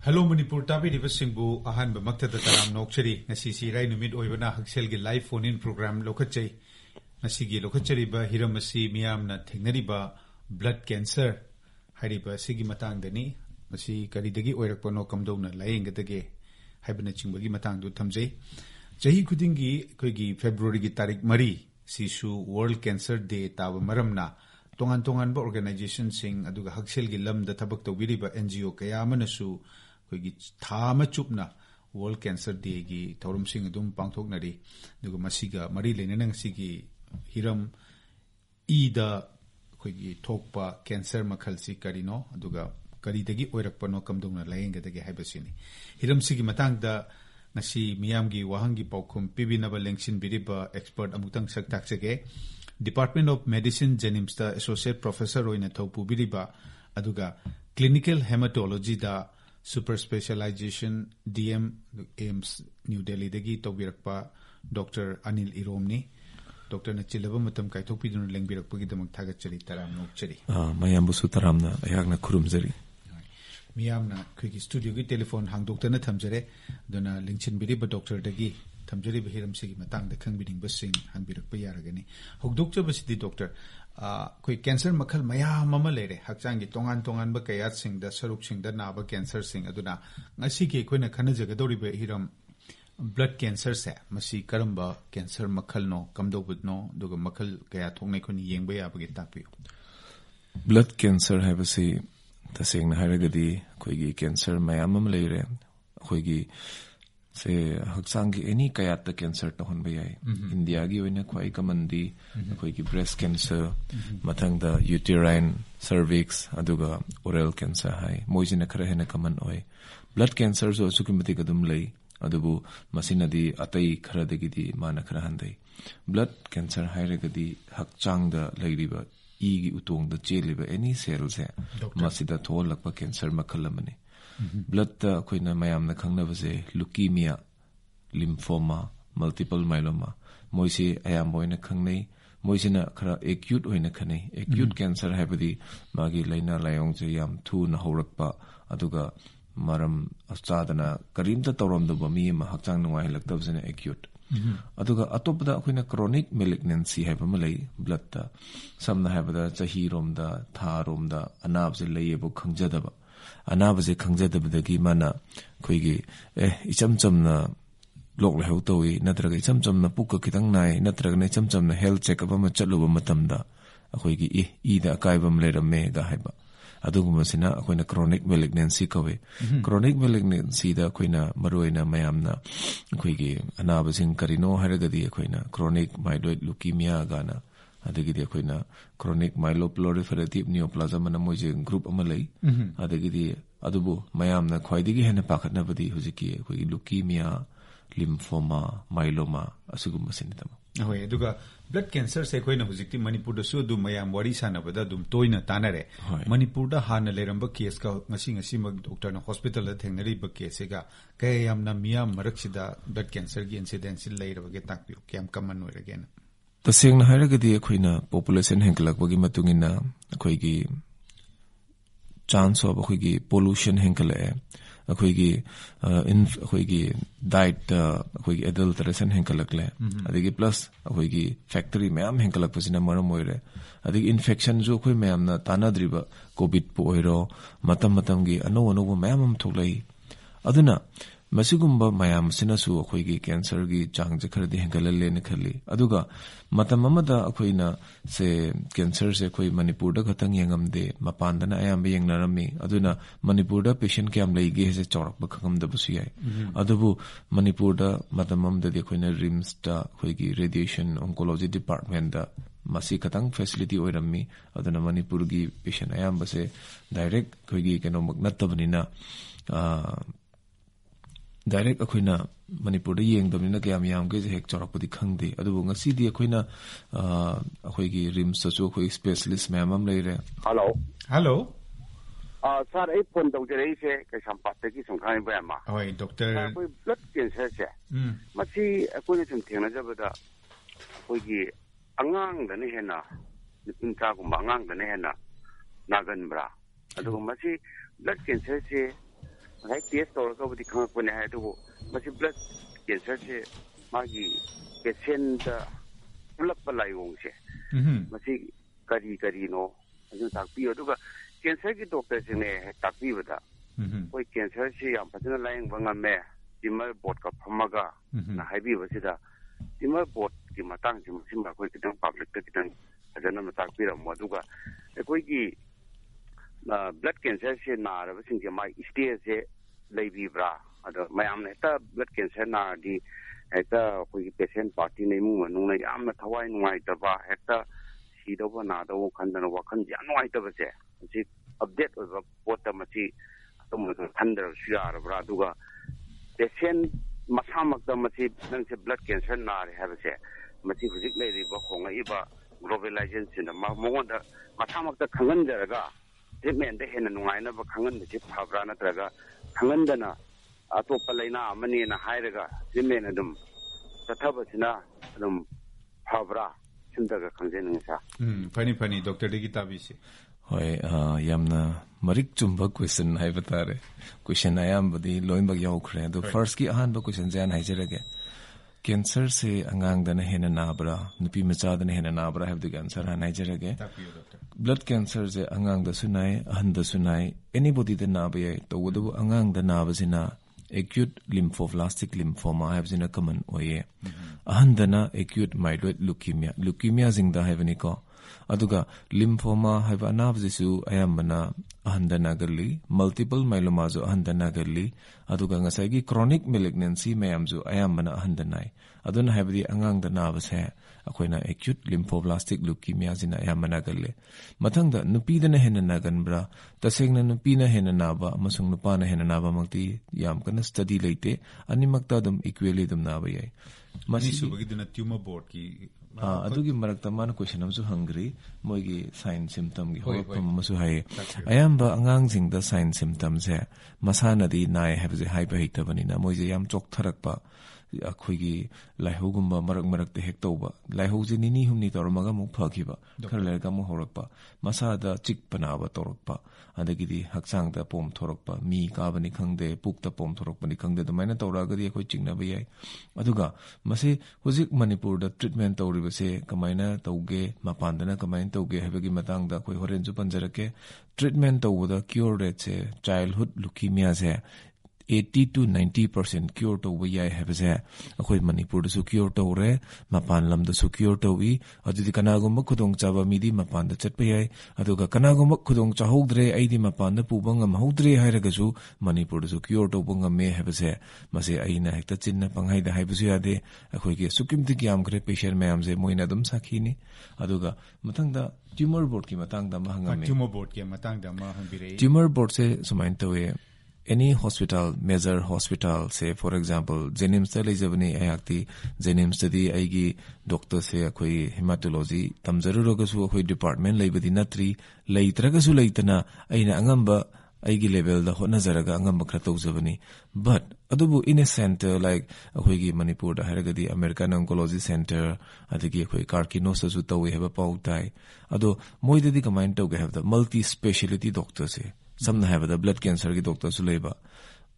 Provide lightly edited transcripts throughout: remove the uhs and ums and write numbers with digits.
Hello Manipur tabiriba singbu ahanba maktada taram nokchari ngasisi rai numit oibana hakselgi live phone in program lokachai ngasigi lokachariba hiramasi miyamna thengnariba blood cancer hariba sigi matangdani masi karidagi oirakpano kamdowna layengadage haibana chingbagi matangdu thamjai jahi khudingi koigi February gi tarik mari sisu World Cancer Day taba maramna tongan tongan ba organization sing aduga hakselgi lamda thabak tawbiriba NGO kaya manasu koigi thama chupna World Cancer Day gi thorum sing adum pangthoknari duga masiga mari lenanang sigi hiram ida koigi thokpa cancer makhalsi karino aduga karidagi oirakpano kamdongna layengadagi haibasini hiram sigi matangda ngasi miyamgi wahangi paukhum pibinaba lengsin biriba expert amutang saktaksege Department of Medicine Jenims da Associate Professor oina thopu biriba aduga Clinical Hematology da Super Specialization DM AIMS New Delhi dagi tawbirakpa Dr. Anil Iromni Dr. Nachilaba matam kaithokpiduna lengbirakpagi damak thagachari taram nokchari mayambu sutaramna ayakna khurumjari miyamna khigi studio gi telephone hangdoktana thamjare dona lingchin biriba doctor dagi thamjari bihiram sigi matang da khangbining basing hanbirakpa yaragani hogdokcha basidi doctor koi cancer makhal mayam mama lere hakchang gi tongan tongan ba kayat sing da saruk sing da na ba cancer sing aduna ngasi gi koina khanajaga dori ba hiram blood cancer se masi karamba cancer makhal no kamdobut no duga makhal kaya thongnai khoni yengba yabagi takpi blood cancer habasi tasengna haragadi koigi cancer mayam mama lere koigi se haksangi any kayat the cancer to hon bayai India gi oina khwai kamandi khoi ki breast cancer mathang da uterine cervix aduga oral cancer hai moijina khara hena common oi blood cancer so sukimati kadum lei adubu masinadi atai khara degi di mana khara handai blood cancer hairagadi hakchang da leiriba e gi utong da cheliba any cells hai masida tholakpa cancer makhalamani blood ta koina mayam na khangna base leukemia lymphoma multiple myeloma moisi ayam boina khangnei moisina khara acute oina khanei acute cancer habadi magi laina layong je yam thu na horakpa aduga maram achadana karimta tawram do mi ma hakchang nuai laktabsene acute aduga atopda koina chronic malignancy haibama lei blood ta samna habada chahi romda tha romda anab je leiebo khangjadaba anabase khangjadabadagi mana khoigi icham chamna lok lehau towi natraga icham chamna pukka kitang nai natraga ne cham chamna health check up ma chaluba matamda khoigi ida kaibam lerame ga haiba aduguma sina khoina chronic malignancy kawe chronic malignancy da khoina maroina mayamna khoigi anabasing karino haragadi khoina chronic myeloid leukemia gana adagidi khoina chronic myeloproliferative neoplasm na moje group amalai adagidi adubu mayamna khwaidigi hena pakhatnabadi hujiki khoi leukemia lymphoma myeloma asugum sinitama ahoy aduga blood cancer se khoina hujikti manipur da su du mayam wari sanabada dum toina tanare manipur da hana leramba case ka ngasi mag doctor na hospital da thengnari ba case ga kayamna miyam maraksida blood cancer gi incidence leirabage takpio kyam common oiragena tasengna haragadi khoina population henkalakbagi matungina khoigi chance of khoigi pollution henkale khoigi khoigi diet khoigi adulteration henkalakle adigi plus khoigi factory mayam henkalakpasina maram oire adigi infection jo khoi mayam na tanadriba covid po oiro matam gi ano mayam tholai aduna masigumba mayam sinasu khoigi cancer gi changje khardi hengalale ne khali aduga matam amada khoina se cancer se khoi manipur da khatang yangamde mapandana ayam yengnarami aduna manipur da patient kyam leige se chorak ba khangam da busiyai adubu manipur da matam amda de khoina rims da khoigi radiation oncology department da masi katang facility oirami aduna manipur gi patient ayam base direct khoigi keno magnatabnina direct akoina manipur da yengdamina kayam yam ge hek chorakpadi khangde adubu ngasi di akoina akoigi rims so akoi specialist mamam leire hello sir ai phone dong jere se ke sampat ki songkhai ba ma oi doctor akoi blood cancer se masi akoi thum thengna jabada akoigi angang da ne hena nipin cha gu angang da ne hena nagan bra adubu masi blood cancer se ꯉꯁꯥꯏ test ꯇꯧꯔꯒꯕꯨꯗꯤ ꯈꯪꯉꯛꯄꯅꯦ ꯍꯥꯏ ꯑꯗꯨꯕꯨ ꯃꯁꯤ blood ꯀꯦꯟꯁꯔꯁꯦ ꯃꯥꯒꯤ ꯄꯦꯁꯦꯟꯗ ꯎꯠꯂꯛꯄ ꯂꯥꯏꯑꯣꯡꯁꯦ ꯃꯁꯤ ꯀꯔꯤꯅꯣ ꯑꯗꯨ ꯇꯥꯛꯄꯤꯌꯨ ꯑꯗꯨꯒ ꯀꯦꯟꯁꯔꯒꯤ ꯗꯣꯛꯇꯔꯁꯤꯡꯅ ꯍꯦꯛ ꯇꯥꯛꯄꯤꯕꯗ ꯑꯩꯈꯣꯏ ꯀꯦꯟꯁꯔꯁꯤ ꯌꯥꯝ ꯐꯖꯅ ꯂꯥꯌꯦꯡꯕ ꯉꯝꯃꯦ ꯇꯤꯃꯔ ꯕꯣꯔꯗꯀ ꯐꯝꯃꯒ ꯅ ꯍꯥꯏꯕꯤꯕꯁꯤꯗ ꯇꯤꯃꯔ ꯕꯣꯔꯗꯀꯤ ꯃꯇꯥꯡꯁꯤꯃ ꯑꯩꯈꯣꯏ ꯈꯤꯇꯪ ꯄꯥꯕ꯭ꯂꯤꯛꯇ ꯈꯤꯇꯪ ꯐꯖꯅ ꯇꯥꯛꯄꯤꯔꯝꯃꯣ ꯑꯗꯨꯒ ꯑꯩꯈꯣꯏꯒꯤ ꯕ꯭ꯂꯗ ꯀꯦꯟꯁꯔꯁꯦ ꯅꯥꯔꯕꯁꯤꯡꯁꯦ ꯃꯥꯒꯤ ꯁ꯭ꯇꯦꯖꯁꯦ ꯂꯩꯕꯤꯕ꯭ꯔꯥ ꯑꯗꯣ ꯃꯌꯥꯝꯅ ꯍꯦꯛꯇ ꯕ꯭ꯂꯗ ꯀꯦꯟꯁꯔ ꯅꯥꯔꯗꯤ ꯍꯦꯛꯇ ꯑꯩꯈꯣꯏꯒꯤ ꯄꯦꯁꯦꯟ ꯄꯥꯔꯇꯤꯅ ꯏꯃꯨꯡ ꯃꯅꯨꯡꯅ ꯌꯥꯝꯅ ꯊꯋꯥꯏ ꯅꯨꯡꯉꯥꯏꯇꯕ ꯍꯦꯛꯇ ꯁꯤꯗꯧꯕ ꯅꯥꯗꯧꯕ ꯈꯟꯗꯅ ꯋꯥꯈꯜꯁꯦ ꯌꯥꯝ ꯅꯨꯡꯉꯥꯏꯇꯕꯁꯦ ꯃꯁꯤ ꯑꯞꯗꯦꯠ ꯑꯣꯏꯕ ꯄꯣꯠꯇ ꯃꯁꯤ ꯑꯗꯨꯝꯕꯗꯣ ꯈꯟꯗ꯭ꯔꯕꯁꯨ ꯌꯥꯔꯕ꯭ꯔꯥ ꯑꯗꯨꯒ ꯄꯦꯁꯦꯟ ꯃꯁꯥꯃꯛꯇ ꯃꯁꯤ ꯅꯪꯁꯦ ꯕ꯭ꯂꯗ ꯀꯦꯟꯁꯔ ꯅꯥꯔꯦ ꯍꯥꯏꯕꯁꯦ ꯃꯁꯤ ꯍꯧꯖꯤꯛ ꯂꯩꯔꯤꯕ ꯍꯣꯡꯉꯛꯏꯕ ꯒ꯭ꯂꯣꯕꯦꯂꯥꯏꯖꯦꯁꯟꯁꯤꯅ ꯃꯉꯣꯟꯗ ꯃꯁꯥꯃꯛꯇ ꯈꯪꯍꯟꯖꯔꯒ ꯇ꯭ꯔꯤꯠꯃꯦꯟꯗ ꯍꯦꯟꯅ ꯅꯨꯡꯉꯥꯏꯅꯕ ꯈꯪꯍꯟꯕꯁꯤ ꯐꯕ꯭ꯔꯥ ꯅꯠꯇ꯭ꯔꯒ ꯈꯪꯍꯟꯗꯅ ꯑꯇꯣꯞꯄ ꯂꯩꯅꯥ ꯑꯃꯅꯦꯅ ꯍꯥꯏꯔꯒ ꯇ꯭ꯔꯤꯠꯃꯦꯟ ꯑꯗꯨꯝ ꯆꯠꯊꯕꯁꯤꯅ ꯑꯗꯨꯝ ꯐꯕ꯭ꯔꯥ ꯁꯤꯝꯇꯒ ꯈꯪꯖꯅꯤꯡꯉꯤ ꯁꯥꯔ ꯐꯅꯤ ꯗꯣꯛꯇꯔꯗꯒꯤ ꯇꯥꯕꯤꯁꯤ ꯍꯣꯏ ꯌꯥꯝꯅ ꯃꯔꯤꯛ ꯆꯨꯝꯕ ꯀ꯭ꯋꯦꯁꯟ ꯍꯥꯏꯕ ꯇꯥꯔꯦ ꯀ꯭ꯋꯦꯁꯟ ꯑꯌꯥꯝꯕꯗꯤ ꯂꯣꯏꯅꯃꯛ ꯌꯥꯎꯈ꯭ꯔꯦ ꯑꯗꯣ ꯐꯥꯔꯁꯀꯤ ꯑꯍꯥꯟꯕ ꯀ꯭ꯋꯦꯁꯟꯁꯦ ꯍꯥꯟꯅ ꯍꯥꯏꯖꯔꯒꯦ ꯀꯦꯟꯁꯔꯁꯦ ꯑꯉꯥꯡꯗꯅ ꯍꯦꯟꯅ ꯅꯥꯕ꯭ꯔꯥ ꯅꯨꯄꯤ ꯃꯆꯥꯗꯅ ꯍꯦꯟꯅ ꯅꯥꯕ꯭ꯔꯥ ꯍꯥꯏꯕꯗꯨꯒꯤ ꯑꯟꯁꯔ ꯍꯥꯟꯅ ꯍꯥꯏꯖꯔꯒꯦ ꯕ꯭ꯂꯗ ꯀꯦꯟꯁꯔꯁꯦ ꯑꯉꯥꯡꯗꯁꯨ ꯅꯥꯏ ꯑꯍꯟꯗꯁꯨ ꯅꯥꯏ ꯑꯦꯅꯤꯕꯣꯗꯤꯗ ꯅꯥꯕ ꯌꯥꯏ ꯇꯧꯕꯇꯕꯨ ꯑꯉꯥꯡꯗ ꯅꯥꯕꯁꯤꯅ acute lymphoblastic lymphoma ꯍꯥꯏꯕꯁꯤꯅ common ꯑꯣꯏꯌꯦ ꯑꯍꯟꯗꯅ acute myeloid leukemia ꯁꯤꯡꯗ ꯍꯥꯏꯕꯅꯤꯀꯣ ꯑꯗꯨꯒ ꯂꯤꯝꯐꯣꯃꯥ ꯍꯥꯏꯕ ꯑꯅꯥꯕꯁꯤꯁꯨ ꯑꯌꯥꯝꯕꯅ ꯑꯍꯟꯗ ꯅꯥꯒꯜꯂꯤ ꯃꯜꯇꯤꯄꯜ ꯃꯥꯏꯂꯣꯃꯥꯁꯨ ꯑꯍꯟꯗ ꯅꯥꯒꯜꯂꯤ ꯑꯗꯨꯒ ꯉꯁꯥꯏꯒꯤ chronic malignancy ꯃꯌꯥꯝꯁꯨ ꯑꯌꯥꯝꯕꯅ ꯑꯍꯟꯗ ꯅꯥꯏ ꯑꯗꯨꯅ ꯍꯥꯏꯕꯗꯤ ꯑꯉꯥꯡꯗ ꯅꯥꯕꯁꯦ ꯑꯩꯈꯣꯏꯅ acute lymphoblastic leukemia ꯁꯤꯅ ꯑꯌꯥꯝꯕ ꯅꯥꯒꯜꯂꯤ ꯃꯊꯪꯗ ꯅꯨꯄꯤꯗꯅ ꯍꯦꯟꯅ ꯅꯥꯒꯟꯕ꯭ꯔꯥ ꯇꯁꯦꯡꯅ ꯅꯨꯄꯤꯅ ꯍꯦꯟꯅ ꯅꯥꯕ ꯑꯃꯁꯨꯡ ꯅꯨꯄꯥꯅ ꯍꯦꯟꯅ ꯅꯥꯕꯃꯛꯇꯤ ꯌꯥꯝ ꯀꯟꯅ ꯁ꯭ꯇꯗꯤ ꯂꯩꯇꯦ ꯑꯅꯤꯃꯛꯇ ꯑꯗꯨꯝ ꯏꯀ꯭ꯋꯦꯂꯤ ꯑꯗꯨꯝ ꯅꯥꯕ ꯌꯥꯏ ꯃꯁꯤꯁꯨꯕꯒꯤꯗꯨꯅ ꯇ꯭ꯌꯨꯃꯔ ꯕꯣꯔꯗꯀꯤ ꯑꯗꯨꯒꯤ ꯃꯔꯛꯇ ꯃꯥꯅ ꯀ꯭ꯋꯦꯁꯟ ꯑꯃꯁꯨ ꯍꯪꯈ꯭ꯔꯤ ꯃꯣꯏꯒꯤ ꯁꯥꯏꯟ ꯁꯤꯝꯇꯝꯒꯤ ꯍꯧꯔꯛꯐꯝ ꯑꯃꯁꯨ ꯍꯥꯏꯌꯦ ꯑꯌꯥꯝꯕ ꯑꯉꯥꯡꯁꯤꯡꯗ ꯁꯥꯏꯟ ꯁꯤꯝꯇꯝꯁꯦ ꯃꯁꯥꯅꯗꯤ ꯅꯥꯏ ꯍꯥꯏꯕꯁꯦ ꯍꯥꯏꯕ ꯍꯩꯇꯕꯅꯤꯅ ꯃꯣꯏꯁꯦ ꯌꯥꯝ ꯆꯣꯛꯊꯔꯛꯄ ꯑꯩꯈꯣꯏꯒꯤ ꯂꯥꯏꯍꯧꯒꯨꯝꯕ ꯃꯔꯛꯇ ꯍꯦꯛ ꯇꯧꯕ ꯂꯥꯏꯍꯧꯁꯦ ꯅꯤꯅꯤ ꯍꯨꯝꯅꯤ ꯇꯧꯔꯝꯃꯒ ꯑꯃꯨꯛ ꯐꯈꯤꯕ ꯈꯔ ꯂꯩꯔꯒ ꯑꯃꯨꯛ ꯍꯧꯔꯛꯄ ꯃꯁꯥꯗ ꯆꯤꯛꯄ ꯅꯥꯕ ꯇꯧꯔꯛꯄ ꯑꯗꯒꯤꯗꯤ ꯍꯛꯆꯥꯡꯗ ꯄꯣꯝꯊꯣꯔꯛꯄ ꯃꯤ ꯀꯥꯕꯅꯤ ꯈꯪꯗꯦ ꯄꯨꯛꯇ ꯄꯣꯝꯊꯣꯔꯛꯄꯅꯤ ꯈꯪꯗꯦ ꯑꯗꯨꯃꯥꯏꯅ ꯇꯧꯔꯛꯑꯒꯗꯤ ꯑꯩꯈꯣꯏ ꯆꯤꯡꯅꯕ ꯌꯥꯏ ꯑꯗꯨꯒ ꯃꯁꯤ ꯍꯧꯖꯤꯛ ꯃꯅꯤꯄꯨꯔꯗ ꯇ꯭ꯔꯤꯠꯃꯦꯟ ꯇꯧꯔꯤꯕꯁꯦ ꯀꯃꯥꯏꯅ ꯇꯧꯒꯦ ꯃꯄꯥꯟꯗꯅ ꯀꯃꯥꯏꯅ ꯇꯧꯒꯦ ꯍꯥꯏꯕꯒꯤ ꯃꯇꯥꯡꯗ ꯑꯩꯈꯣই ꯍꯣꯔꯦꯟꯁꯨ ꯄꯟꯖꯔꯛꯀꯦ ꯇ꯭ꯔꯤꯠꯃꯦꯟ ꯇꯧꯕꯗ ꯀ꯭ꯌꯣꯔ ꯔꯦꯠꯁꯦ ꯆꯥꯏꯜꯗꯍꯨꯗ ꯂꯨꯀꯤꯃꯤꯌꯥꯁꯦ 80 to 90% क्योर तौब याय हैबसे अखोई मणिपुरदसु cure तौरे मपान लमदसु cure तौई अदुदि कनागुम खुदोंग Chaba मिदी मपान the Chatap याय अदुगा कनागुम खुदोंग चाहौद्रे अइदि मपान द पुबा ngमहौद्रे हायरगसु मणिपुरदसु क्योर तौब ngमे हैबसे मसे अइना हेक्ता चिन्ना पंगाइदा हायबसु यादे अखोइगे सुकिमति ग्यामग्रे पेशेंट मयामजे मोइना दम साखीनी अदुगा मथंगदा ट्यूमर बोर्ड की मतंगदा महंगमे ट्यूमर बोर्ड के मतंगदा महंबिरे ट्यूमर बोर्ड से सुमाइन तवे any hospital major hospital say for example Jenims ta lejabani ayakti Jenims tadi aigi doctor se akhoi hematology tamjarurogasu akhoi department leibadi natri leitragasu leitana aina angamba aigi level da hotnajaraga angamba khra tawjabani but adubu in a center like akhoi gi Manipur da haragadi American Oncology Center adigi akhoi Karkinos su tawi heba pautai ado moidadi kamain tawge have the multi specialty doctor se samna have the blood cancer ki doctor su leiba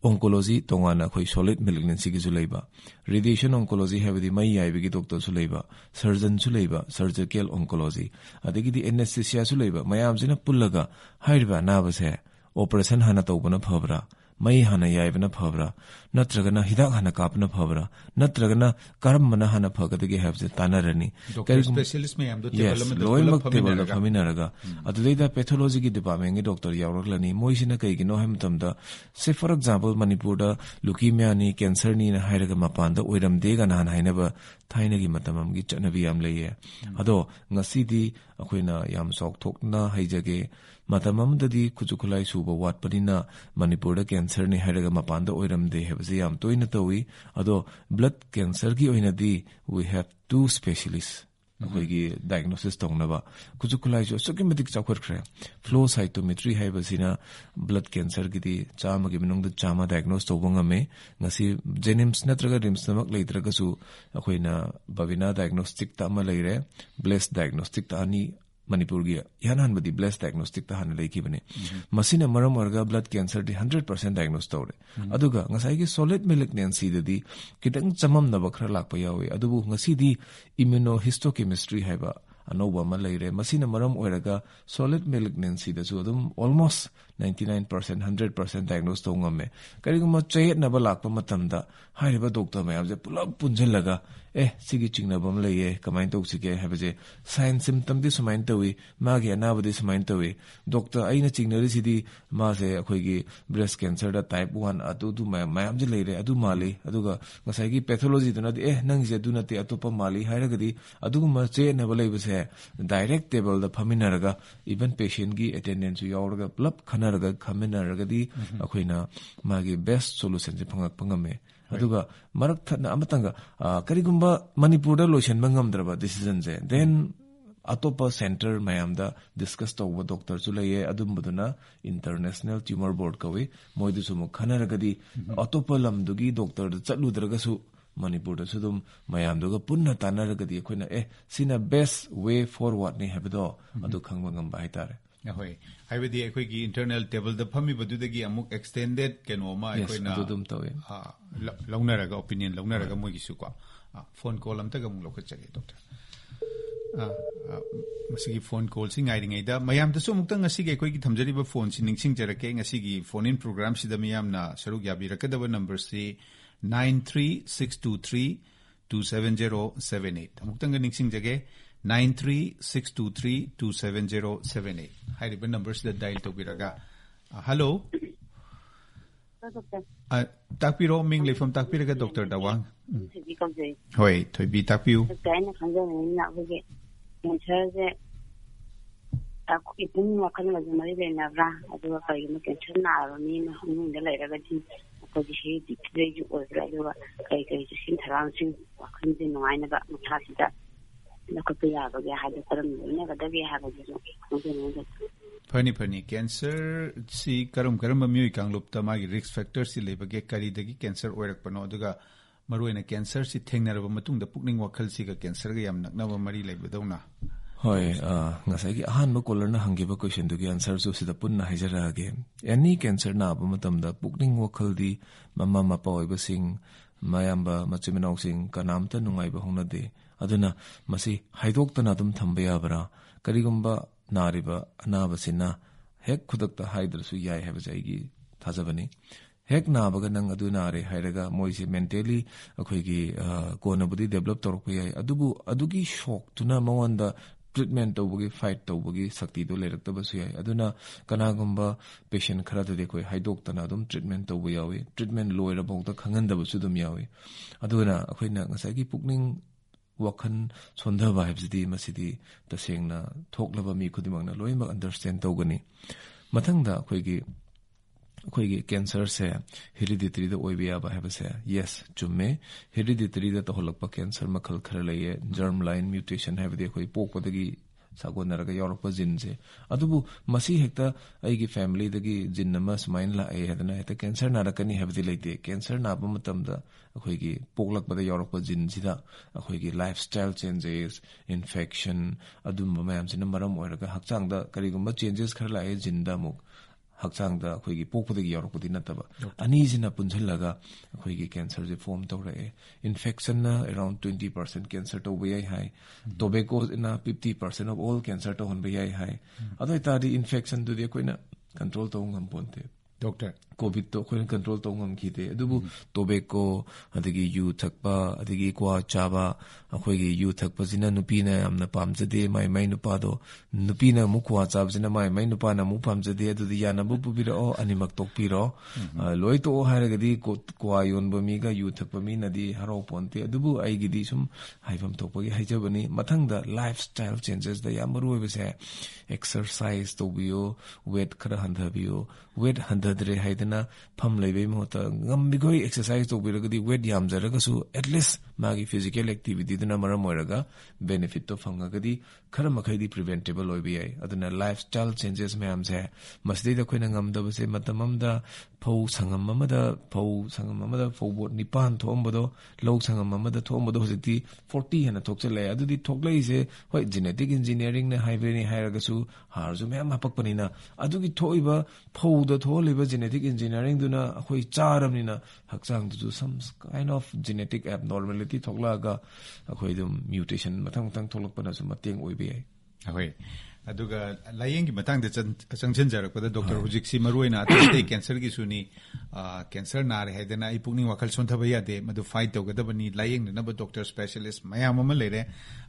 oncology tongana khoi solid malignancy ki su leiba radiation oncology have the mai yaibi ki doctor su leiba surgeon su leiba surgical oncology adigi di anesthesia su leiba mayam jina pullaga haiba na base operation hana tawbana phabra mai hana yaibana phabra natragana hidak hana kapna phabra natragana karamana hana phagadagi have the tanarani doctor specialist me am do development table faminaraga aduleida pathology ki department ki doctor yawraglani moisina kaigino hamtamda say for example Manipur da leukemia ni cancer ni na hairaga mapanda oiramde ga nan hainaba thainagi matamam gi chanabi am leye ado ngasidi akoina yam sok thokna haijage matamamdadi kujukulai suba watpadina Manipur da cancer ni hairaga mapanda oiramde hebse yam toina tawi ado blood cancer ki oinadi we have two specialists akoigi diagnosis tongnaba kujukulai jo sokimatik chakharkhre flow cytometry haibasina blood cancer ki di chama gi minung da chama diagnose tobangame ngasi Jenims natraga Rims namak leitraga su akoina Bavina diagnostic ta ama leire Bless diagnostic ta ani Manipurgi yan hanbadi blessed diagnostic ta han leikibane masina maram warga blood cancer di 100% diagnose tawre aduga ngasai gi solid malignancy dadi kitang chamam na bakra lakpa yawe adubu ngasi di immunohistochemistry haiba anoba ma leire masina maram oiraga solid malignancy da su adum almost 99% 100% diagnose to ngame kariguma chayet na ba lakpa matamda hairiba doctor mayam je pulap punjalaga sigi chingnabam leye kamain to sige habaje sign symptom di sumain tawi magi anabadi sumain tawi doctor aina chingnari sidi ma se akhoi gi breast cancer da type 1 atu du mayam je leire adu mali aduga ngasai gi pathology duna di nang je duna ti atopa mali hairagadi aduguma che na ba leibase direct table da phaminaraga even patient gi attendance yauraga pulap khanaraga khaminaragadi akhoina magi best solution je phangak pangame aduga marak thana amatanga karigumba Manipur da lotion mangamdraba decision je then atopa center mayam da discuss tawba doctor chulaye adumbaduna international tumor board kawi moidu sumu khanaragadi atopa lamdugi doctor da chatludraga su Manipur da sudum mayam duga punna tanaragadi akoina sina best way forward ni habdo adu khangba ngamba haitare Ahoy. Haibadi akoigi internal table da phami badudagi amuk extended kenoma akoina adudum tawe launaraga opinion launaraga mogi su ko phone call amta gamuk lokachage doctor masigi phone call sing ngai da mayam da sumukta ngasigi akoigi thamjari ba phone si ningsing jarake ngasigi phone in program si da mayam na saruk yabi rakadaba number si 936232778 amukta ningsing jage 936232778 hairiba numbers da dial to biraga hello takpiro ming le from takpiraga doctor dawang hoi thoibi takpiu taina khanja na hoge cancer je aku itun wakal ma jumari le na ra adu ka yima cancer na aro ni na hunu de le raga ji ko ji shi di tre ju o ra ju kai kai ji sin tharang sin wakal ji noi na ba mutha si da Funny. Cancer si karam miyoi kanglup ta magi risk factor si lebage kari dagi cancer oirak pano aduga maruina cancer si thengnaraba matungda pukning wakhal si ga cancer ga yam naknaba mari leibadawna Hoi, ngasai gi ahanba caller na hangiba question dugi answer su sida punna haijara age any cancer na aba matamda pukning wakhal di mama mapa oiba sing mayamba machiminau sing kanamta nungai ba honade aduna masi haidoktana dum thamba yabara karigumba nariba anabasina hek khudakta haidrasu yai haba jaigi thajabani hek nabaga nang adu nare hairaga moisi mentally akhoigi konabudi develop torokpa yai adugi shock tuna mawanda treatment tawbugi fight tawbugi sakti do leraktabasu yai aduna kanagumba patient khara de koi haidoktana dum treatment tawbu yawi treatment loira bawda khangandabasu dum yawi aduna akhoina ngasagi pukning wakhan sondhaba habsidi masidi tasengna thoklaba mi khudimangna loima understand tawgani mathangda akhoi cancer se hereditary da oibiya ba habase yes chumme hereditary da tohlakpa cancer makhal khara laye germline mutation habdi akhoi pokpadagi sagonaraga yorokpa gene je adubu masi hekta aigi family dagi gene nama smain la ai hadana heta cancer narakani habdi leite cancer na ba matamda akhoi gi poklakpada yorokpa gene sida akhoi gi lifestyle changes infection adumba mayam sina maram oiraga hakchangda karigumba changes khara la ai gene da muk hakchangda akhoi gi pokpadagi yorokpadi nataba ani sina punjhallaga akhoi gi cancer je form tawrae infection na around 20% cancer to bayai hai tobacco na 50% of all cancer to hon bayai hai adoi tadi infection du de koina control to ngam ponte doctor covid to koina control to ngam khite adubu tobacco adigi yu thakpa adigi kwa chaba akhoi gi yu thakpa jina nupi na amna pamjade mai nupa do nupi na mu kwa chaba jina mai nupa na mu pamjade adu yana bu bira o animak tokpiro loi to haragadi kwa yon ba mi ga yu thakpa mi nadi haro ponte adubu ai gi di sum haifam tokpagi haijabani mathangda lifestyle changes da yamaru bese exercise to bio weight khara handhabiyo weight ꯉꯝꯗꯗ꯭ꯔꯦ ꯍꯥꯏꯗꯅ ꯐꯝ ꯂꯩꯕꯩ ꯃꯍꯨꯠꯇ ꯉꯝꯕꯤꯈꯣꯏ exercise ꯇꯧꯕꯤꯔꯒꯗꯤ weight ꯌꯥꯝꯖꯔꯒꯁꯨ at least ꯃꯥꯒꯤ physical ꯑꯦꯛꯇꯤꯚꯤꯇꯤꯗꯨꯅ ꯃꯔꯝ ꯑꯣꯏꯔꯒ ꯕꯦꯅꯤꯐꯤꯠꯇꯣ ꯐꯪꯉꯒꯗꯤ ꯈꯔ ꯃꯈꯩꯗꯤ ꯄ꯭ꯔꯤꯚꯦꯟꯇꯦꯕꯜ ꯑꯣꯏꯕ ꯌꯥꯏ ꯑꯗꯨꯅ ꯂꯥꯏꯐ ꯁ꯭ꯇꯥꯏꯜ ꯆꯦꯟꯖꯦꯁ ꯃꯌꯥꯝꯁꯦ ꯃꯁꯤꯗꯩꯗ ꯑꯩꯈꯣꯏꯅ ꯉꯝꯗꯕꯁꯦ ꯃꯇꯝ ꯑꯃꯗ ꯐꯧ ꯁꯪꯉꯝ ꯑꯃꯗ ꯐꯧꯕꯣꯠ 9 ꯊꯣꯛꯑꯝꯕꯗꯣ ꯂꯧ ꯁꯪꯉꯝ ꯑꯃꯗ ꯊꯣꯛꯑꯝꯕꯗꯣ ꯍꯧꯖꯤꯛꯇꯤ 40 ꯍꯦꯟꯅ ꯊꯣꯛꯆꯜꯂꯛꯑꯦ ꯑꯗꯨꯗꯤ ꯊꯣꯛꯂꯛꯏꯁꯦ ꯍꯣꯏ ꯖꯦꯅꯦꯇꯤꯛ ꯏꯟꯖꯤꯅꯤꯌꯔꯤꯡꯅ ꯍꯥꯏꯕꯅꯤ ꯍꯥꯏꯔꯒꯁꯨ ꯍꯥꯔꯁꯨ ꯃꯌꯥꯝ ꯍꯥꯄꯛꯄꯅꯤꯅ ꯑꯗꯨꯒꯤ ꯊꯣꯛꯏꯕ ꯐꯧꯗ ꯊꯣꯛꯍꯜꯂꯤꯕ ꯖꯦꯅꯦꯇꯤꯛ ꯏꯟꯖꯤꯅꯤꯌꯔꯤꯡꯗꯨꯅ ꯑꯩꯈꯣꯏ ꯆꯥꯔꯕꯅꯤꯅ ꯍꯛꯆꯥꯡꯗꯨꯁꯨ ꯁꯝ ꯀꯥꯏꯟ ꯑꯣꯐ ꯖꯦꯅꯦꯇꯤꯛ ꯑꯦꯕꯅꯣꯔꯃꯦꯂꯤꯇꯤ ꯊꯣꯛꯂꯛꯑꯒ ꯑꯩꯈꯣꯏ ꯑꯗꯨꯝ ꯃ꯭ꯌꯨꯇꯦꯁꯟ ꯃꯊꯪ ꯊꯣꯛꯂꯛꯄꯅꯁꯨ ꯃꯇꯦꯡ ꯑꯣꯏꯕ ꯌꯥꯏ ꯑꯩꯈꯣꯏ ꯑꯗꯨꯒ ꯂꯥꯏꯌꯦꯡꯒꯤ ꯃꯇꯥꯡꯗ ꯆꯪꯁꯤꯟꯖꯔꯛꯄꯗ ꯗꯣꯛꯇꯔ ꯍꯧꯖꯤꯛꯁꯤ ꯃꯔꯨꯑꯣꯏꯅ ꯑꯇꯩ ꯀꯦꯟꯁꯔꯒꯤꯁꯨꯅꯤ ꯀꯦꯟꯁꯔ ꯅꯥꯔꯦ ꯍꯥꯏꯗꯅ ꯑꯩ ꯄꯨꯛꯅꯤꯡ ꯋꯥꯈꯜ ꯁꯣꯟꯊꯕ ꯌꯥꯗꯦ ꯃꯗꯨ ꯐꯥꯏꯠ ꯇꯧꯒꯗꯕꯅꯤ ꯂꯥꯏꯌꯦꯡꯅꯅꯕ ꯗꯣꯛꯇꯔ ꯁ꯭ꯄꯦꯁꯤꯌꯦꯂꯤꯁꯠ ꯃꯌꯥꯝ ꯑꯃ ꯂꯩꯔꯦ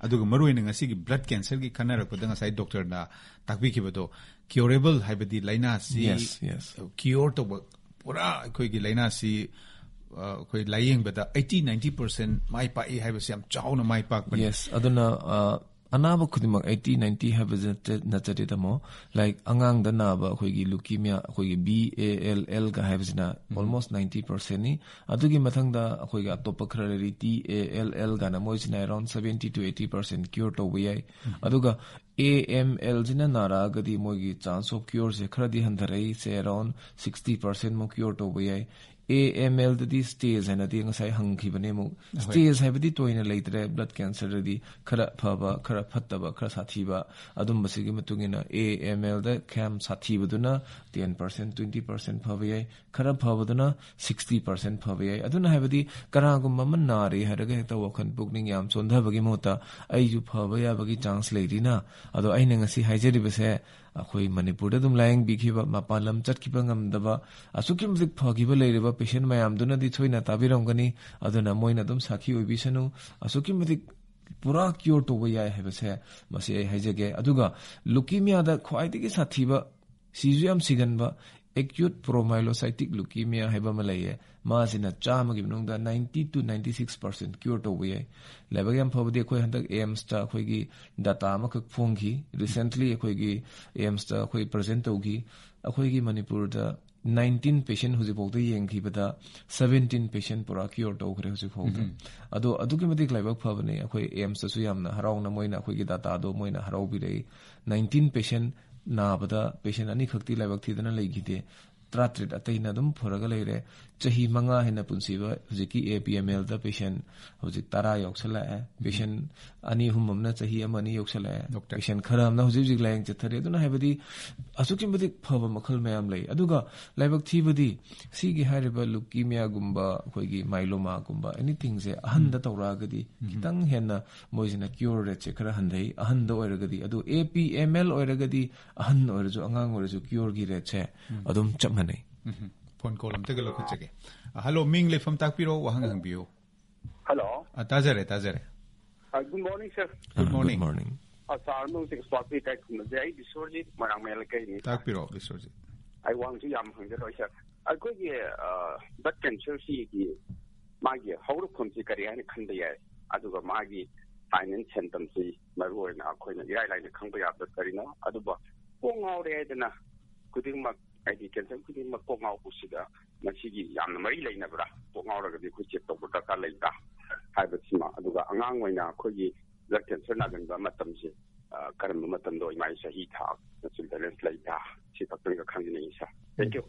ꯑꯗꯨꯒ ꯃꯔꯨꯑꯣꯏꯅ ꯉꯁꯤꯒꯤ ꯕ꯭ꯂꯗ ꯀꯦꯟꯁꯔꯒꯤ ꯈꯟꯅꯔꯛꯄꯗ ꯉꯁꯥꯏ ꯗꯣꯛꯇꯔꯅ ꯇꯥꯛꯄꯤꯈꯤꯕꯗꯣ ꯀ꯭ꯌꯣꯔꯦꯕꯜ ꯍꯥꯏꯕꯗꯤ ꯂꯥꯏꯅꯥꯁꯤ ꯀ꯭ꯌꯣꯔ ꯇꯧꯕ ꯄꯨꯔꯥ ꯑꯩꯈꯣꯏꯒꯤ ꯂꯥꯏꯅꯥꯁꯤ ꯑꯩꯈꯣꯏ ꯂꯥꯏꯌꯦꯡꯕꯗ 80-90% ꯃꯥꯏ ꯄꯥꯛꯏ ꯍꯥꯏꯕꯁꯤ ꯌꯥꯝ ꯆꯥꯎꯅ ꯃꯥꯏ ꯄꯥꯛꯄꯅꯤ ꯑꯗꯨꯅ ꯑꯅꯥꯕ ꯈꯨꯗꯤꯡꯃꯛ 80-90 ꯍꯥꯏꯕꯁꯤ ꯅꯠꯆꯗꯦꯗꯃꯣ ꯂꯥꯏꯛ ꯑꯉꯥꯡꯗ ꯅꯥꯕ ꯑꯩꯈꯣꯏꯒꯤ ꯂꯨꯀꯤꯃꯤꯌꯥ ꯑꯩꯈꯣꯏꯒꯤ BALLꯒ ꯍꯥꯏꯕꯁꯤꯅ ꯑꯣꯜꯃꯣꯁ 90%ꯅꯤ ꯑꯗꯨꯒꯤ ꯃꯊꯪꯗ ꯑꯩꯈꯣꯏꯒꯤ ꯑꯇꯣꯞꯄ ꯈꯔ ꯂꯩꯔꯤ TALL ꯒꯥꯅ ꯃꯣꯏꯁꯤꯅ ꯑꯦꯔꯥꯎꯟ 70-80% ꯀ꯭ꯌꯣꯔ ꯇꯧꯕ ꯌꯥꯏ ꯑꯗꯨꯒ AMLꯁꯤꯅ ꯅꯥꯔꯛꯑꯒꯗꯤ ꯃꯣꯏꯒꯤ ꯆꯥꯟꯁ ꯑꯣꯐ ꯀ꯭ꯌꯣꯔꯁꯦ ꯈꯔꯗꯤ ꯍꯟꯊꯔꯛꯏ ꯁꯦ ꯑꯦꯔꯥꯎꯟ 60% ꯃꯨꯛ ꯀ꯭ꯌꯣꯔ ꯇꯧꯕ ꯌꯥꯏ AMLꯗꯗꯤ ꯁ꯭ꯇꯦꯖ ꯍꯥꯏꯅꯗꯤ ꯉꯁꯥꯏ ꯍꯪꯈꯤꯕꯅꯦ ꯑꯃꯨꯛ ꯁ꯭ꯇꯦꯖ ꯍꯥꯏꯕꯗꯤ ꯇꯣꯏꯅ ꯂꯩꯇ꯭ꯔꯦ ꯕ꯭ꯂꯗ ꯀꯦꯟꯁꯔꯗꯗꯤ ꯈꯔ ꯐꯕ ꯈꯔ ꯐꯠꯇꯕ ꯈꯔ ꯁꯥꯊꯤꯕ ꯑꯗꯨꯝꯕꯁꯤꯒꯤ ꯃꯇꯨꯡ ꯏꯟꯅ AMLꯗ ꯈꯌꯥꯝ ꯁꯥꯊꯤꯕꯗꯨꯅ 10% 20% ꯐꯕ ꯌꯥꯏ ꯈꯔ ꯐꯕꯗꯨꯅ 60% ꯐꯕ ꯌꯥꯏ ꯑꯗꯨꯅ ꯍꯥꯏꯕꯗꯤ ꯀꯅꯥꯒꯨꯝꯕ ꯑꯃ ꯅꯥꯔꯦ ꯍꯥꯏꯔꯒ ꯍꯦꯛꯇ ꯋꯥꯈꯜ ꯄꯨꯛꯅꯤꯡ ꯌꯥꯝ ꯆꯣꯟꯊꯕꯒꯤ ꯃꯍꯨꯠꯇ ꯑꯩꯁꯨ ꯐꯕ ꯌꯥꯕꯒꯤ ꯆꯥꯟꯁ ꯂꯩꯔꯤꯅ ꯑꯗꯣ ꯑꯩꯅ ꯉꯁꯤ ꯍꯥꯏꯖꯔꯤꯕꯁꯦ ꯑꯩꯈꯣꯏ ꯃꯅꯤꯄꯨꯔꯗ ꯑꯗꯨꯝ ꯂꯥꯌꯦꯡꯕꯤꯈꯤꯕ ꯃꯄꯥꯟ ꯂꯝ ꯆꯠꯈꯤꯕ ꯉꯝꯗꯕ ꯑꯁꯨꯛꯀꯤ ꯃꯇꯤꯛ ꯐꯈꯤꯕ ꯂꯩꯔꯤꯕ ꯄꯦꯁꯦꯟ ꯃꯌꯥꯝꯗꯨꯅꯗꯤ ꯊꯣꯏꯅ ꯇꯥꯕꯤꯔꯝꯒꯅꯤ ꯑꯗꯨꯅ ꯃꯣꯏꯅ ꯑꯗꯨꯝ ꯁꯥꯈꯤ ꯑꯣꯏꯕꯤꯁꯅꯨ ꯑꯁꯨꯛꯀꯤ ꯃꯇꯤꯛ ꯄꯨꯔꯥ ꯀ꯭ꯌꯣꯔ ꯇꯧꯕ ꯌꯥꯏ ꯍꯥꯏꯕꯁꯦ ꯃꯁꯤ ꯑꯩ ꯍꯥꯏꯖꯒꯦ ꯑꯗꯨꯒ ꯂꯨꯀꯤꯃꯤꯌꯥꯗ ꯈ꯭ꯋꯥꯏꯗꯒꯤ ꯁꯥꯊꯤꯕ ꯁꯤꯁꯨ ꯌꯥꯝ ꯁꯤꯒꯟꯕ acute promyelocytic leukemia ꯍꯥꯏꯕ ꯑꯃ ꯂꯩꯌꯦ ꯃꯥꯁꯤꯅ 100ꯒꯤ ꯃꯅꯨꯡꯗ 90-96% ꯀ꯭ꯌꯣꯔ ꯇꯧꯕ ꯌꯥꯏ ꯂꯥꯏꯕꯛ ꯌꯥꯝ ꯐꯕꯗꯤ ꯑꯩꯈꯣꯏ ꯍꯟꯗꯛ AIMSꯇ ꯑꯩꯈꯣꯏꯒꯤ ꯗꯥꯇꯥ ꯑꯃꯈꯛ ꯐꯣꯡꯈꯤ ꯔꯤꯁꯦꯟꯠꯂꯤ ꯑꯩꯈꯣꯏꯒꯤ AIMSꯇ ꯑꯩꯈꯣꯏ ꯄ꯭ꯔꯖꯦꯟꯠ ꯇꯧꯈꯤ ꯑꯩꯈꯣꯏꯒꯤ ꯃꯅꯤꯄꯨꯔꯗ 19 ꯄꯦꯁꯦꯟ ꯍꯧꯖꯤꯛꯐꯥꯎꯗ ꯌꯦꯡꯈꯤꯕꯗ 17 ꯄꯦꯁꯦꯟ ꯄꯨꯔꯥ ꯀ꯭ꯌꯣꯔ ꯇꯧꯈ꯭ꯔꯦ ꯍꯧꯖꯤꯛꯐꯥꯎꯗ ꯑꯗꯣ ꯑꯗꯨꯛꯀꯤ ꯃꯇꯤꯛ ꯂꯥꯏꯕꯛ ꯐꯕꯅꯤ ꯑꯩꯈꯣꯏ AIMSꯇꯁꯨ ꯌꯥꯝꯅ ꯍꯔꯥꯎꯅ ꯃꯣꯏꯅ ꯑꯩꯈꯣꯏꯒꯤ ꯗꯥꯇꯥꯗꯣ ꯃꯣꯏꯅ ꯍꯔꯥꯎꯕꯤꯔꯛꯏ 19 ꯄꯦꯁꯦꯟ ꯅꯥꯕꯗ ꯄꯦꯁꯦꯟ ꯑꯅꯤꯈꯛꯇꯤ ꯂꯥꯏꯕꯛ ꯊꯤꯗꯅ ꯂꯩꯈꯤꯗꯦ 38 ꯑꯇꯩꯅ ꯑꯗꯨꯝ ꯐꯔꯒ ꯂꯩꯔꯦ ꯆꯍꯤ 5 ꯍꯦꯟꯅ ꯄꯨꯟꯁꯤꯕ ꯍꯧꯖꯤꯛꯀꯤ APMLꯗ ꯄꯦꯁꯦꯟ ꯍꯧꯖꯤꯛ 10 ꯌꯧꯁꯜꯂꯛꯑꯦ ꯄꯦꯁꯦꯟ 2-3 ꯑꯃꯅ ꯆꯍꯤ 1-2 ꯌꯧꯁꯜꯂꯛꯑꯦ ꯄꯦꯁꯦꯟ ꯈꯔ ꯑꯃꯅ ꯍꯧꯖꯤꯛ ꯂꯥꯌꯦꯡ ꯆꯠꯊꯔꯤ ꯑꯗꯨꯅ ꯍꯥꯏꯕꯗꯤ ꯑꯁꯨꯛꯀꯤ ꯃꯇꯤꯛ ꯐꯕ ꯃꯈꯜ ꯃꯌꯥꯝ ꯂꯩ ꯑꯗꯨꯒ ꯂꯥꯏꯕꯛ ꯊꯤꯕꯗꯤ ꯁꯤꯒꯤ ꯍꯥꯏꯔꯤꯕ ꯂꯨꯀꯤꯃꯤꯌꯥꯒꯨꯝꯕ ꯑꯩꯈꯣꯏꯒ ꯃꯥꯏꯂꯣꯃꯥꯒꯨꯝꯕ ꯑꯦꯅꯤꯊꯤꯡꯁꯦ ꯑꯍꯟꯗ ꯇꯧꯔꯛꯑꯒꯗꯤ ꯈꯤꯇꯪ ꯍꯦꯟꯅ ꯃꯣꯏꯁꯤꯅ ꯀ꯭ꯌꯣꯔ ꯔꯦꯠꯁꯦ ꯈꯔ ꯍꯟꯊꯩ ꯑꯍꯟꯗ ꯑꯣꯏꯔꯒꯗꯤ ꯑꯗꯨ APML ꯑꯣꯏꯔꯒꯗꯤ ꯑꯍꯟ ꯑꯣꯏꯔꯁꯨ ꯑꯉꯥꯡ ꯑꯣꯏꯔꯁꯨ ꯀ꯭ꯌꯣꯔꯒꯤ ꯔꯦꯠꯁꯦ ꯑꯗꯨꯝ ꯆꯞ ꯃꯥꯟꯅꯩ ꯐꯣꯟ ꯀꯣꯜ ꯑꯝꯇꯒ ꯂꯧꯈꯠꯆꯒꯦ ꯍꯜꯂꯣ ꯃꯤꯡ ꯂꯩꯐꯝ ꯇꯥꯛꯄꯤꯔꯣ ꯋꯥꯍꯪ ꯍꯪꯕꯤꯌꯨ Hello. ꯇꯥꯖꯔꯦ Good morning, sir. Good morning. Sir, no six party type from the day. Bisorji, Maramel Kay. Takpiro, Bisorji. I want to yam from the Russia. I could but can see Maggie, how to consider any country. Aduba Maggie, finance sentency, my word now, Queen, like the country of the Carino, Aduba. Pong out there, then couldn't make I can couldn't make Pong out Pusida, Machigi, and Marie Never, Pong out of the Kuchip of Butaka later. Haibetsima, aduga angang waina khoi blood cancer na gan ba matam si karam matam do mai sahi tha children laita si takang ka khangni sa thank you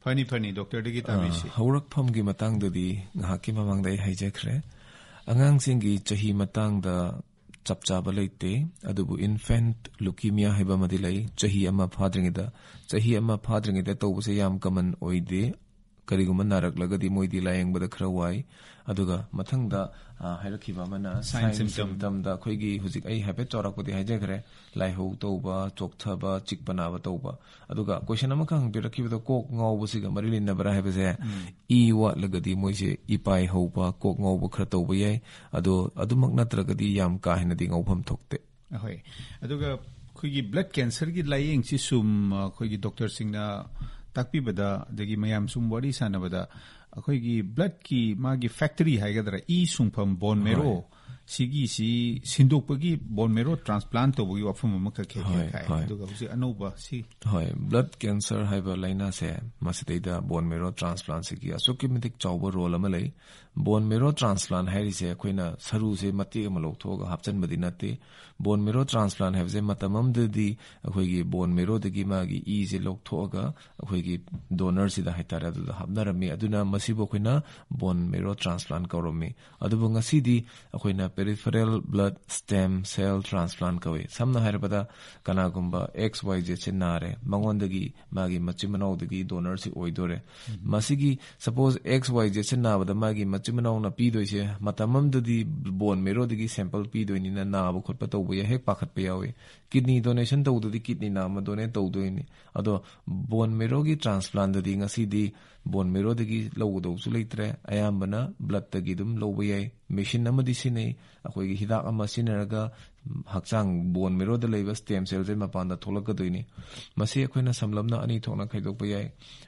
Funny Dr. Digita Mishi haurakphamgi matangdadi ngahaki mamangdai haijakre angangsinggi chahi matangda chapchaba leite adubu infant leukemia haiba madi lai chahi ama phadringida tawbase yam common oide kariguma naraklagadi moidi layengbada khara wai aduga mathangda hairakhiba mana sign symptom da khoigi huzik ai habe chorakpodi haijagre laihau tawba chokthaba chikpanaba tawba aduga question ama khang birakhiba kok ngawbusiga marilin nabara habese I wa lagadi moise ipai hauba kok ngawbu khara tawba yai adu adumak natragadi yam ka hinadi ngawpham thokte ahoi aduga khoigi blood cancer gi layeng chi sum khoigi doctor singna takpibada dagi mayam sum wari sanabada akhoi gi blood ki magi factory haigadra sungpham bone marrow Sigi si sindokpagi bone marrow transplant to bu wafam ma ka ke kai duga husi anoba si hoi blood cancer haiba laina se masiteida bone marrow transplant sigi asokimitik chawba role ama lei bone marrow transplant hairi se koina saru se mati ma lokthoga hapchan badi natte bone marrow transplant have se matamam de akhoi gi bone marrow de gi ma gi e se lokthoga akhoi gi donor sida haitara du habnarami aduna masibo koina bone marrow transplant kawromi adubu ngasi di akoina peripheral blood stem cell transplant kawe samna hairabada kana gumba xyz chinare mangondagi magi machimanaw dagi donor si oidore masigi suppose xyz chinabada magi machimanaw na pidoi se matamam dadi bone marrow dagi sample pidoi ni na nabu khotpa tawbu ya hek pakhat pa yawe kidney donation tawdudi kidney na ma donate tawdoini ado bone marrow gi transplant dadi ngasi di bone marrow dagi lawdo su leitre ayambana blood dagi dum lawbai machine amadi sine akhoi gi hidak ama sinaraga hakchang bone marrow da leiba stem cell je mapanda tholakadoini masi akhoina samlamna ani thona khaidok pa yai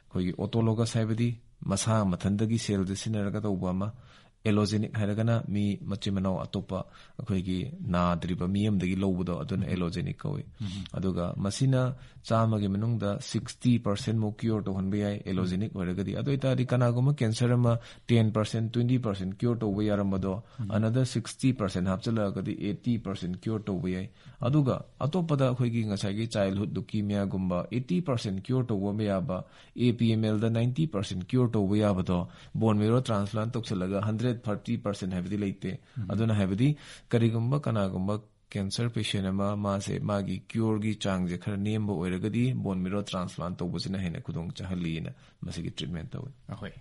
khoi gi autologous haibadi masa mathandagi cell je sinaraga tawba ma allogenic hairagana mi machimanaw atopa akhoi gi na driba miyam dagi lowbudo adun allogenic kawi aduga masina chama gi menungda 60% mo cure to honbe ai allogenic horagadi adoita di kana goma cancer ma 10% 20% cure to we aramado another 60% hapchala gadi 80% cure to we ai aduga atopada akhoi gi ngasai gi childhood leukemia gumba 80% cure to we yaba APML da 90% cure to we yabado bone marrow transplant toksalaga 130% habdi leite aduna habdi karigumba kana gumba cancer patient ama ma se magi cure gi chang je khara nembo oiragadi bone marrow transplant to busina hena kudong chahali na masigi treatment taw ahoi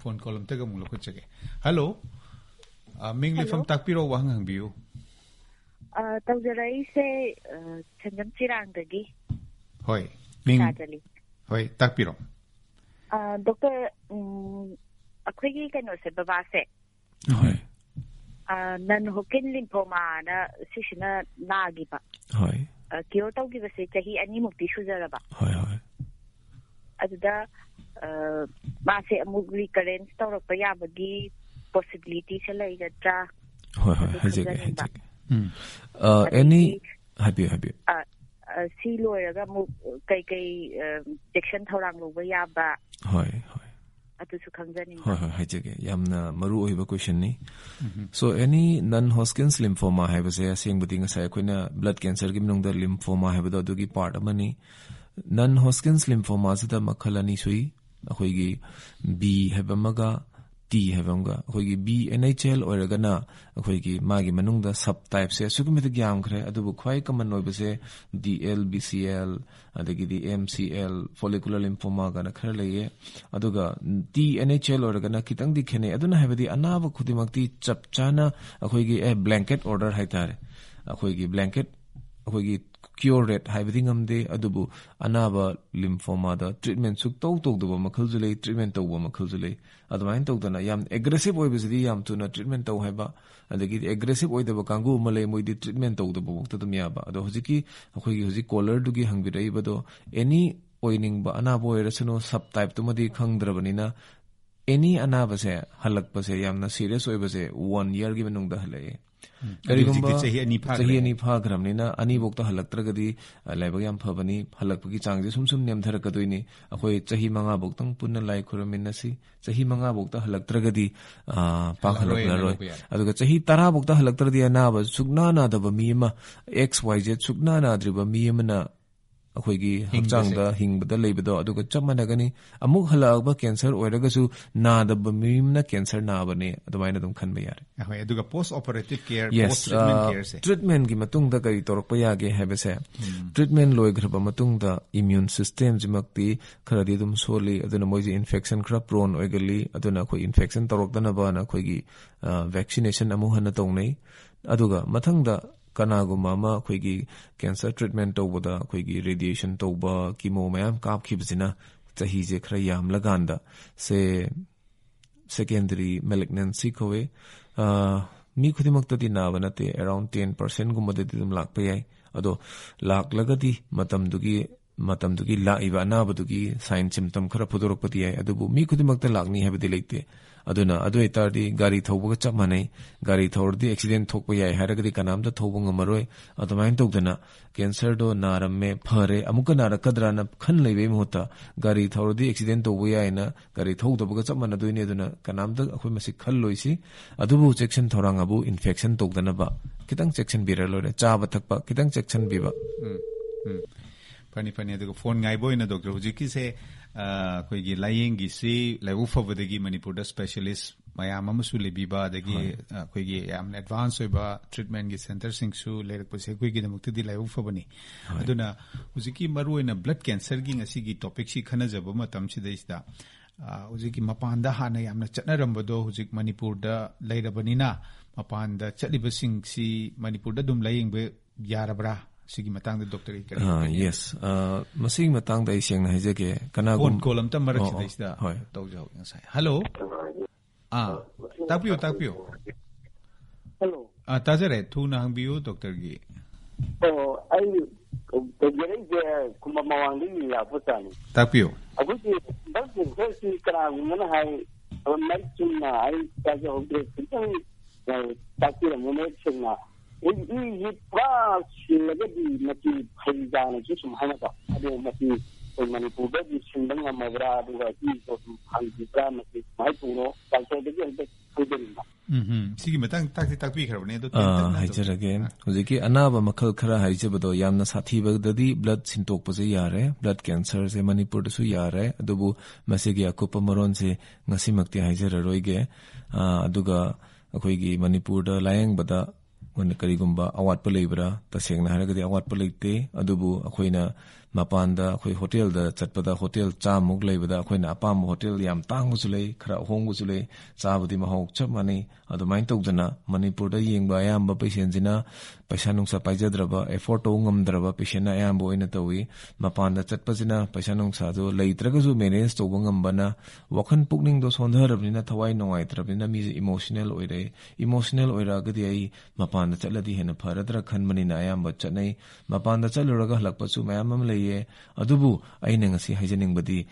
phone call am taga mulo chage hello ming le fam takpiro wang hang biu tawjarai se chanjam chirang dagi hoi ming hoi takpiro doctor akhoi gi kano se baba se hoi nan hokin lymphoma na sishina nagi ba hoi kyo taw gi base chahi ani mukti shujara ba hoi hoi aduda ma se amug recurrence tawrak ya bagi possibility se lai jatra hoi hoi hajege any happy si loiraga mu kai section thorang lo ba ya ba hoi hoi atusu khamjani hoi hoi hajege yamna maru oiba question ni so any non Hodgkin's lymphoma have se asengbuti ngasai koina blood cancer gi minung da lymphoma have da dugi part amani non Hodgkin's lymphoma sida makhalani sui akhoi gi B have amaga T have amga akhoi gi B NHL oiragana akhoi gi magi manung da subtype se sugumit gyam khre adubu khwai common oiba se DL BCL adagi di MCL follicular lymphoma gana khare leye aduga T NHL oiragana kitang di khene aduna habadi anaba khudimakti chapchana akhoi gi blanket order haitare akhoi gi blanket akhoi gi cure rate haibadi ngamde adubu anaba lymphoma da treatment suk taw duba makhal julei treatment tawba makhal julei adwain tawdana yam aggressive oibasidi yam tuna treatment taw haiba adagi aggressive oidaba kangu malai moidi treatment tawdaba bukta dum yaba ado hojiki akhoi gi hoji collar dugi hangbirei bado any oining ba anaba oirasano subtype tumadi khangdrabanina any anaba se halakpa se yamna serious oibase 1 year gi manungda halai karigumba chahi ani phagramnina ani bokta halaktragadi laibag yam phabani halakpagi changje sumsum nem tharakadoini akhoi chahi manga boktang punna lai khuraminasi chahi manga bokta halaktragadi pak halaklaroi aduga chahi 10 bokta halaktradi anaba sugna na daba mi ma xyz sugna na driba mi na akhoi gi hakchang da hingbada leibado aduga chamanagani amuk halakba cancer oiragasu na daba mi na cancer na bane adumaina dum khanba yare ahoi aduga post operative care post treatment care se treatment gi matung da kai torpa yage habe se treatment loi graba matung da immune system jimakti kharadi dum soli aduna moji infection khra prone oigali aduna khoi infection torok dana ba na khoi gi vaccination amu hana tongnei aduga mathang da kanagu mama khoi gi cancer treatment tawboda khoi gi radiation tawba chemo mayam kap khibsina chahi je khra yam laganda se secondary malignancy khowe mi khudimakta di na banate around 10% gumade dum lakpa yai ado lak lagadi matam dugi matamdugi laiba anabadugi sign symptom khara phudorakpati ai adubu mi khudimakta lagni habadi leite aduna adu etardi gari thaubaga chap manai gari thaurdi accident thokpa yai haragadi kanamda thauba ngamaroi adumain tokdana cancer do naramme phare amuka narakadrana khan leibe mohta gari thaurdi accident tobu yai na gari thaudabaga chap manadoine aduna kanamda akhoi masi khalloisi adubu section thorangabu infection tokdana ba kitang section biralore chaba thakpa kitang section biba Pani aduga phone ngai boina doctor hujiki se koigi layengi si laibu fabadagi Manipur da specialist mayam amasu lebiba adagi koigi yam advance oiba treatment gi center singsu lerak pase koigi damakti di laibu fabani aduna hujiki maruina blood cancer gi ngasi gi topic si khana jaba matam si daisda hujiki mapanda hana yamna chatnarambado hujik Manipur da lairabanina mapanda chatliba si Manipur da dum layengbe yarabra Sigi matang the doctor yes masing matang da iseng na hejeke kana gon kolam ta marak si daisda tawjau ngasai hello takpio hello tajare thuna hangbiu doctor gi ai tegere je kuma mawangi ya putani takpio aguti bas si kana ngana hai mai chunna ai ta jo hobre tin takira mone chunna I plus lagi mati khayjana jusum hanata ade mati Manipur da sindang amabra duga I so hanjibra mati mai puno kalse de elde kuderinda sigi matang takpi kharabne do hajar again hujiki anaba makhal khara haijabado yamna sathi bagdadi blood sintok pose yare blood cancer se Manipur da su yare adubu masigi akupa maron se ngasimakti hajar roige aduga akoigi Manipur da layang bada when karigumba awat palibra taseng na haragadi awat palite adubu akoina mapanda akoi hotel da chatpada hotel chamuk leibada akoina apam hotel yam tangbu sulei khara hongbu sulei chabudi mahok chap mani adumain tokdana Manipur da yengba ayamba patient jina paisa nungsa paijadraba effort ngamdraba patient ayamba oina tawi mapanda chatpajina paisa nungsa do leitragasu manage toba ngambana wakhan pukning do sondharabnina thawai nongai trabnina mi emotional oira gadi ai mapanda chatladi hena pharadra khanmani na ayamba chatnai mapanda chaluraga halakpachu mayam am leiye adubu aina ngasi haijaningbadi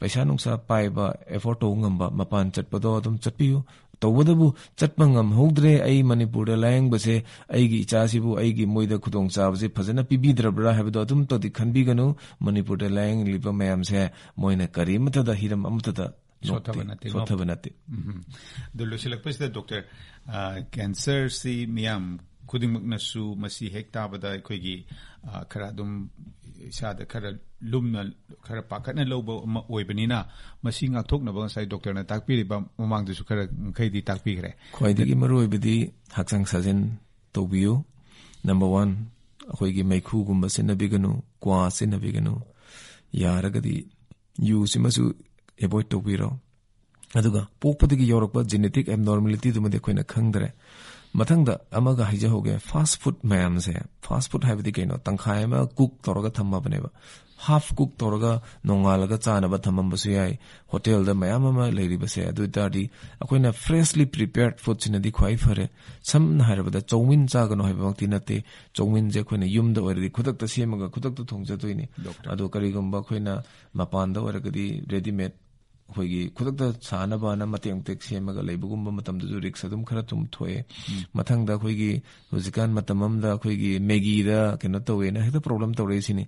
paisa nungsa paiba effort ngamba mapan chatpado adum chatpiu tawadabu chatpangam hogdre ai Manipur da layang base aigi ichasibu aigi moida khudong chabse phajana pibidrabra habdo adum to di khanbiganu Manipur da layang liba mayam se moina karimata da hiram amata da sothabanate dulu silakpas da doctor cancer si miyam khudingmaknasu masi hekta bada koigi khara dum isada khara lumna khara pakatna loba oibanina masi ngakthoknaba sai doctor na takpiriba mamang du khara khaidi takpigre khoidigi maroibidi haksang sajen tobiu number 1 akoigi maikhu gumba sinabiganu kwa sinabiganu yaragadi yu simasu avoid tobiro aduga pokpadigi yorokpa genetic abnormality dumade khoina khangdre mathangda amaga haija hoge fast food mayam se fast food habidi kaino tangkhai ma cook toroga thamma baneba half cook toroga nongalaga chana ba thamam basu yai hotel da mayam ma leiri base adu tadi akoina freshly prepared food sinadi khwai fare sam na harabada chowmin chagano haibakti nate chowmin je khoina yumda oridi khudak ta semaga khudak ta thongja toini adu karigumba khoina mapanda oragadi ready made hoigi khudakta sanaba na mateng tek semaga leibugumba matamdu ju risk adum khara tum thoe mathangda hoigi hujikan matamamda hoigi Maggi da kena towe na heta problem tore sini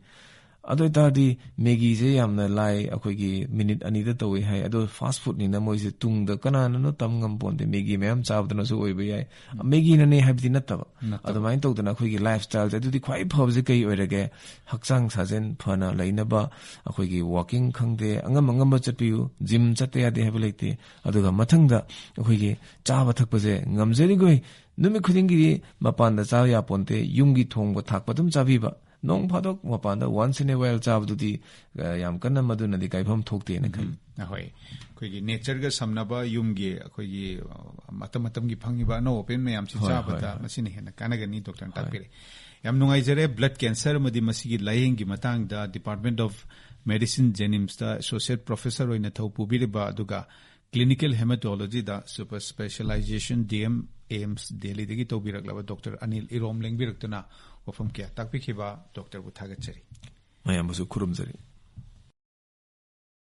ado tadi Maggi je yamna lai akoigi minute ani da towe hai ado fast food ni na moise tungda kanana no tamngam ponde Maggi mayam chabdana su oibe yai Maggi na ne habdi nataba ado main tokdana akoigi lifestyle adu di khwai phobje kai oirage hakchang sajen phana lainaba akoigi walking khangde angam chatpiu gym chatte ade hableite aduga mathangda akoigi chaba thakpaje ngamjeri goi numi khudingi mapanda cha ya ponte yumgi thongba thakpa dum chabiba nong phadok mapanda once in a while chabdudi yam kanna maduna di kaifam thokte na khal hoi koigi nature ga samnaba yumgi koigi matam gi phangiba no open me yam si chabata masini hena kanagani doctor takpire yam nungai jare blood cancer madi masigi layeng gi matang da Department of Medicine Jenims da associate professor oina thopu biriba aduga clinical hematology da super specialization DM AIMS Delhi degi tobirak laba Dr. Anil Irom lengbirak tuna wafam kya takpikhiba Dr. Buthagachari ꯃꯌꯥꯝꯕꯨꯁꯨ ꯈꯨꯔꯨꯝꯖꯔꯤ